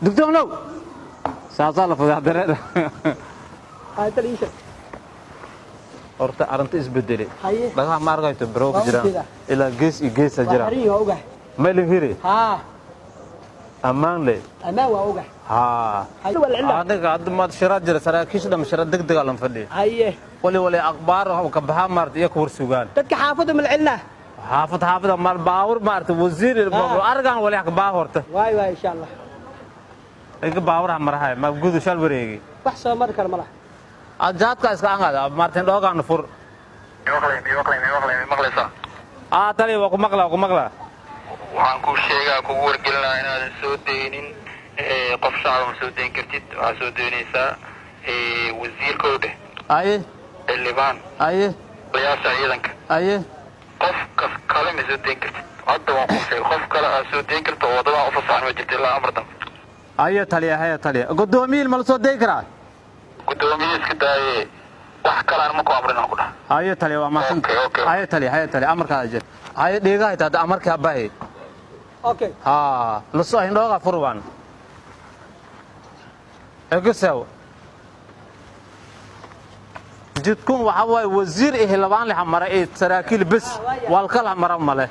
دكتور نو سأصل في هذا هاي تليشة horta arrinta isbedeli haye laga ma argayto bro ku jira ila gees jira xariga oga ma la hiri ha amaan le amaan waa oga ha adiga hadda ma shirad jira saraakiisha dham shirad degdeg ah lan fadhi haye wali akhbaar oo ka baxa maartay iyo kuwar sugaan dadka xaafada malcilna xaafada mal baawur maartay wasiir argan wali ka baa horta waay insha Allah iga baawur marahay ma gudu shal wareegi wax soo mar kar malaha ajaadka iska angada martin doogan fur maqlaysa tali waa ku maqla waxaan ku sheegaa kugu wargelinaa inaadan soo daynin qof shacab ma soo dayn kartid waxaa soo daynaysaa wasiirkooda aye xildhibaan aye layaasha ciidanka aye qof kale ma soo dayn kartid hadda waan ku sheegay qof kale aad soo dayn karto waddadan u fasaxan ma jirta ilaa amar dambe aye taliya gudoomiye ma la soo dayn karaa gudoomiye iska daaye wax kale aan ma ku amrin aan ku dhahay aye taliya waa maasan aye taliya amarka aje aye dhigahay taa amarka baahay okay la soo hindooga furwan egasaw jidkun waxa way wasiir ehelabaan la maray ee saraakiil bas wal kala maran male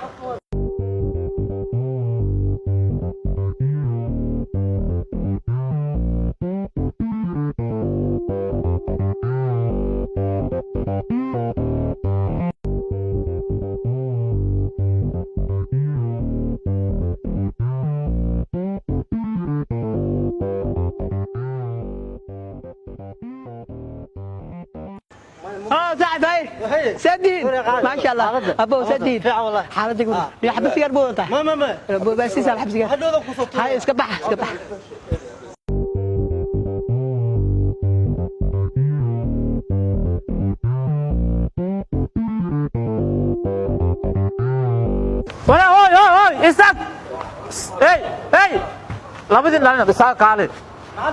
سديد ما شاء الله ابو سديد والله حالتك يا حبيبي سيجار بوطه ما بس يسال حبيبي سيجار هاي اسكبح ولا هوي استاك اي لابد ان بسال قالد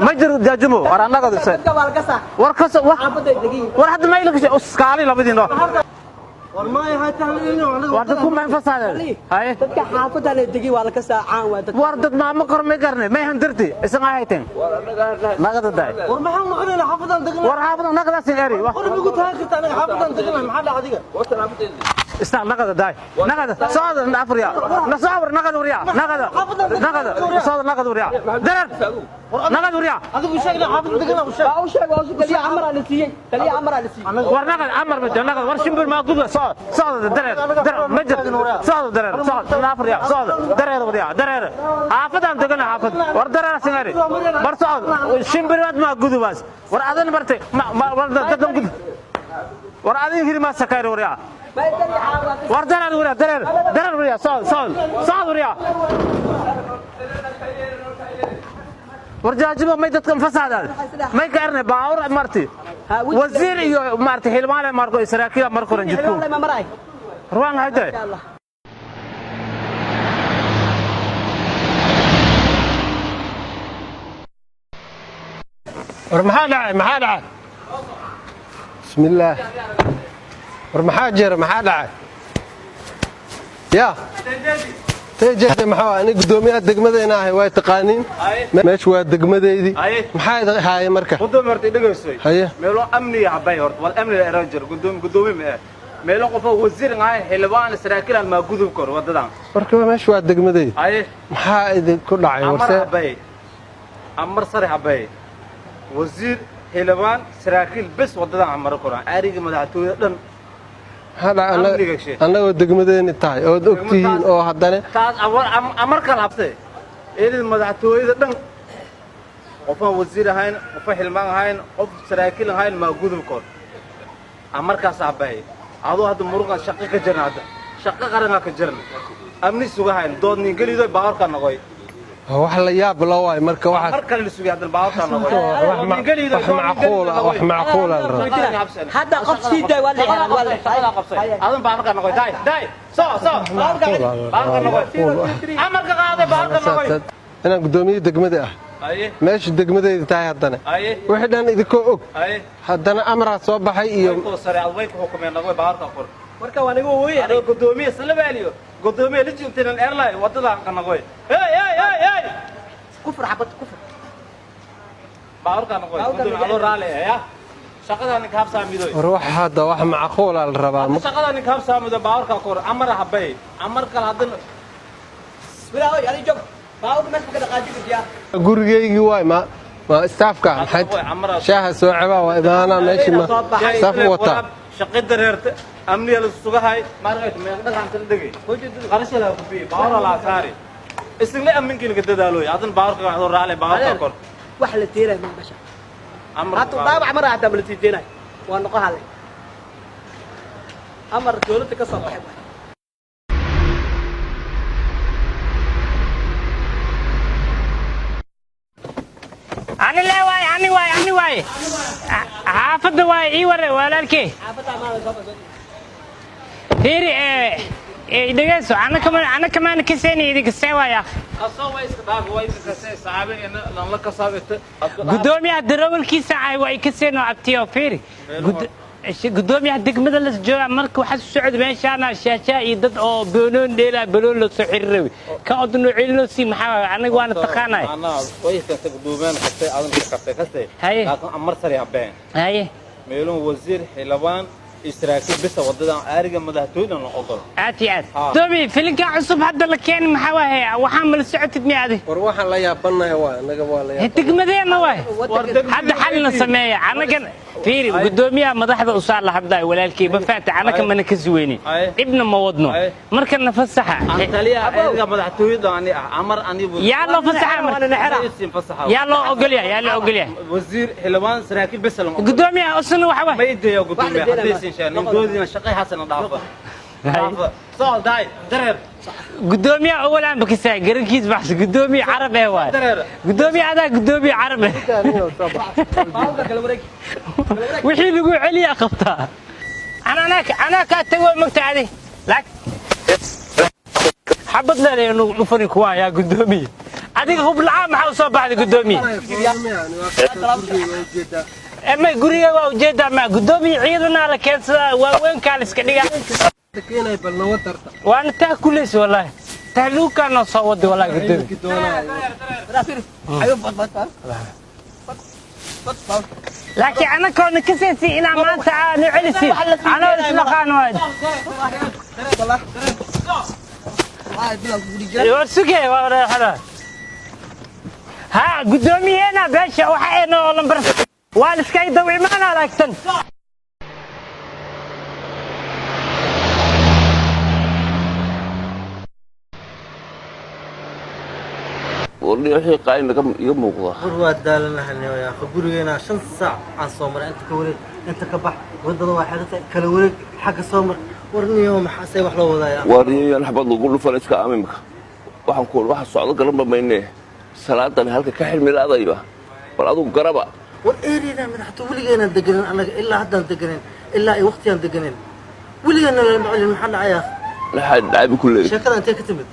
ما جرو جاجمو ورانا قدسه وركس ورحد ما يلك اسكالي لبدينو ورماي هاي تهلينو وردكم ما فساد هاي dadka xaafada la digi waa la ka saacaan waa dad wardad ma qormay garne ma handirti isaga hayteen nagada day war maxaa noqonayna xaafadan degna war xaafadan nagada sinari wax qorbigu taan kartaa anaga xaafadan degna maxaa dhacdiga istaan nagada day nagada sooda afriya la soobr nagada wariya nagada sooda nagada wariya darar nagada wariya adigu sheegna xaafada degna u sheeg kaliya amar aan siiyay war nagada amar ma nagada war shimbir ma gudu sooda darar ma jir sooda darar sooda afriya sooda darar xaafadan degna xaafad war darar sinari bar sooda shimbir ma gudu bas war adan bartay war dadam gudu war adin hirma sakayr wariya war darar wariya sooda wariya war jaajibo may dadkan fasaadaan may gaarne baawr marti wasiir iyo marti xilmaale marko saraakiil marko ranjidku ruwan hayde war maxaa dhacay bismillaah war maxaa jira maxaa dhacay yaa teejeede maxaa ani gudoomiyaha degmadeena ahay way taqaaniin meesha waa degmadeedii maxaa haay marka gudoomiyaha dhigaysay haye meelo amni habay horta wal amni la jir gudoomiyaha meelo qof wasiir ngaay xilbaan saraakiil ma gudub kor wadadan marka meesha waa degmadeedii haye maxaa idin ku dhacay warse amar sare habay wasiir xilbaan saraakiil bas wadadan amar koran ariga madaxtooyada dhan annagoo degmadeeni tahay ood ogtihiin oo haddana taas amar kala habtay eelid madaxtooyada dhan qofaan wasiir ahayn qofaan xilmaan ahayn qof saraakiil ahayn ma gudub koor amarkaas abay adoo hadda muruqa shaqo ka jirna hadda shaqo qaran ka jirna amni sugahayn dood nin galido baarka noqoy wax la yaab la waay marka waxa marka la sugay hadda baarka noqoy wax macquul hadda qof sii day wala adan baarka noqoy day soo baarka noqoy amarka qaaday baarka noqoy inaan gudoomiye degmada ah meesha degmadeeda tahay haddana wixii dhan idinkoo og haddana amraa soo baxay iyo marka waa nigu weeyay gudoomiye salabaaliyo gudoomiye lijintan airline wadada aan ka noqoy hey kufur xabad kufur باورك أنا قوي أدو رالي يا شقة أنا كاب ساميدوي روح هذا واحد معقول على الربا شقة أنا كاب ساميدو باورك أكور أمر حبي أمر كلا هذا ولا هو يعني جب باور ما كده قاعد يا gurigeygi waay ma staafka maxay shaaha soo cabaa waa imaana meeshii ma staaf wata شقة دريرت أمني على السوقهاي ما رأيت ما يقدر عن تلدقي قرش له كبي باور على ساري استغلال أمن كل كده دالوي عادن باور كده رالي باور كأكور وحلة تيرة من بشر هاتو باب عمر هذا بلتيجينا ونقها عليه أمر دولتك كصباح أنا لا واي أنا واي حافظ واي إيوه ولا الكي هيري دقيسو أنا كمان كسيني إذا كسيوا يا أخي أصلا إسكتاب وإسكتسي صعبين إن لك صابت قدومي الدرول كيس عاي واي كسينو أبتيو فيري قدومي هديك مثل الجوع مرك وحس السعود ماشي أنا شاشة يدد أو بنون ديلا بنون لصحيروي كأدنو علو سي محاوي أنا وانا تقاناي أنا وإسكت قدومان حتى أظن كفتي هاي لكن أمر سريع بين هاي ميلون وزير حلوان اشتراكي بس وددا أرجع مدهتونا نقطر عاد دومي فيلم عصب هذا اللي كان محاوي وحامل السعود تدمي هذه warwaxan la yaabanahay waa naga waa la هتك مدينة واي هذا حلنا سمية أنا كان فيري قدومي مدحضة وصار لحظة ولا الكي بفات أنا كمان كزويني ابن موضنا مركنا فسحة أنت ليه أرجع مدهتونا يعني أمر أني يا الله فسحة وأنا نحرة يا الله أقوليا يا الله أقوليا وزير حلوان اشتراكي بس قدومي أصلا ما وحوي يدي يا قدومي حديث إن شاء الله نقول شقي حسن ضعفه صار داي درر قدومي أولا بكساي قرنكيز بحث قدومي عرب هواي قدومي هذا قدومي عرب وحين يقول علي أخبطها أنا كاتبوا مقطع هذه لك حبط لنا نفرن كوا يا قدومي هذيك هو بالعام حوصل بعد قدومي أما قريه وجدا ما قدومي عيدنا على كنس وين كان اسكديا keenay bal nawadarta وأنا تأكلش والله تهلوك أنا صوت والله قدومي لكن أنا كون كسيتي إنا ما تعال نعلسي أنا اسمقان وايد ورسوكي ورا هذا ها قدومي هنا باشا وحينا والله برس والسكاي دوي معنا لكن والله وحي قاين iga muuqda war waa daalanahay yaa gurigeena 5 saac aan soo maray inta ka wareeg inta ka bax wadada waa xidhata kala wareeg xagga soo mar warniyo maxaa say wax loo wadaaya wariyeen xabad lagu dhufan iska aamimka waxaan ku wax socdo garan bameynay salaadan halka ka xilmilaadayba bal adu garaba war eerina madaxtu waligeena deganan anaga ilaa haddaan deganan ilaa ay waqtiyan deganan waligeena la macallin maxaa dhacaya la xad kullee sheekada intee ka timid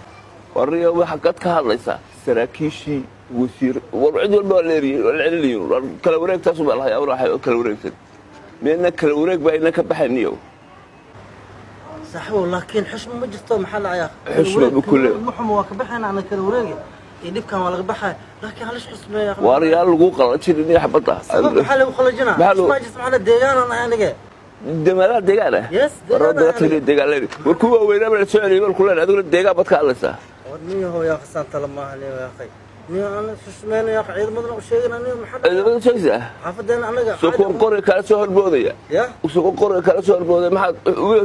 wariyo waxa qad ka hadlaysa saraakiishii wasiir warcid walba leeriyo celiliyo kala wareegtaas baa lahayaa waxay kala wareegsan meena kala wareeg baa ina ka baxaniyo صح ولكن حشمه ما جرته محل عياق حشمه بكل محمد واكبحنا انا كذا ورقه يدب كان ولا قبحها لكن علاش حشمه يا اخي واريال لو قلجين اني حبطه محل وخلجنا ما جسم على الديغان انا يعني دمالات ديغانه يس ديغانه ديغانه وركوبه وينا من سوالي كلنا ادو ديغا بدك علسا ورني هو يا اخي سانت لما عليه يا اخي أنا حشمين يا اخي عيد مدن وشيغنا اني محل انا شيء حافظنا انا سوكون قري كلا سو هربوديا يا سوكون قري كلا سو هربوديا ما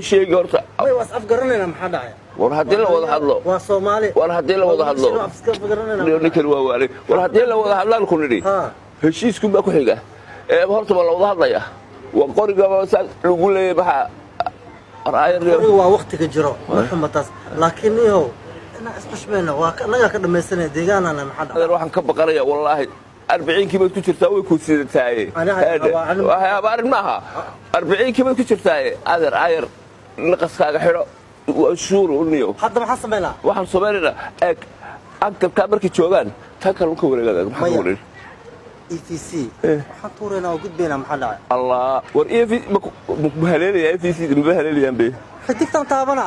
شيء horta way was afgaranayna maxaa dhacay war hadii la wada hadlo waa Soomaali war hadii la wada hadlo ninkan waa waali war hadii la wada hadlaan ku nidhi heshiisku ba ku xiga horta ma la wada hadlaya waa qoriga saal lagu leeyahay qoriga waa waqtiga jiro maxamadaas laakiin iyo ana isqashmeena waa naga ka dhameysana deegaanana maxaa dhacay waxaan ka baqaraya wallahi 40 kiiba ku jirtaa way ku sidataay waxa abaar maaha 40 kiiba ku jirtaa adeer ayar naqaskaaga xidho وشور ونيو حتى ما حصل بينا waxaan Soomaaliya ag ka markii joogan ta kale ku wareegada maxaa ku wareeg EFC waxaan tuureena oo gudbeena maxaa dhacay Allah war EFC ma haleelaya EFC ma haleelayaan be xidigtan taabana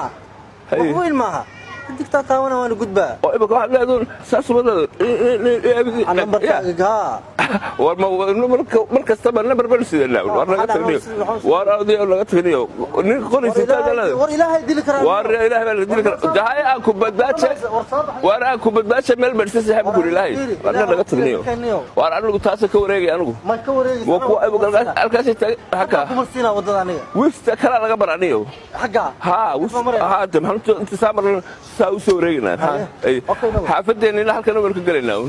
hay weyn maaha digtaa taawana waan gudbaa oo imika waxaad leedahay saas wadada nambarkaaga war mar kastaba nambar bal sidana war naga tagniyo war aadiyo naga tagniyo nin qoraysa taagala war ilaahay dili karaa war ilaahay baa dili karaa jahay aan ku badbaadshe war aan ku badbaadshe meel barsi saxib ku ilaahay war naga tagniyo war anigu taas ka wareegay anigu ma ka wareegay waa ku aybu galgaas halkaas haka kuma siina wadada aniga wista kala laga baraniyo xaga ha ha tamamtu inta samar saa u soo wareegnaa ha xaafadeenina halkan warka galeynaa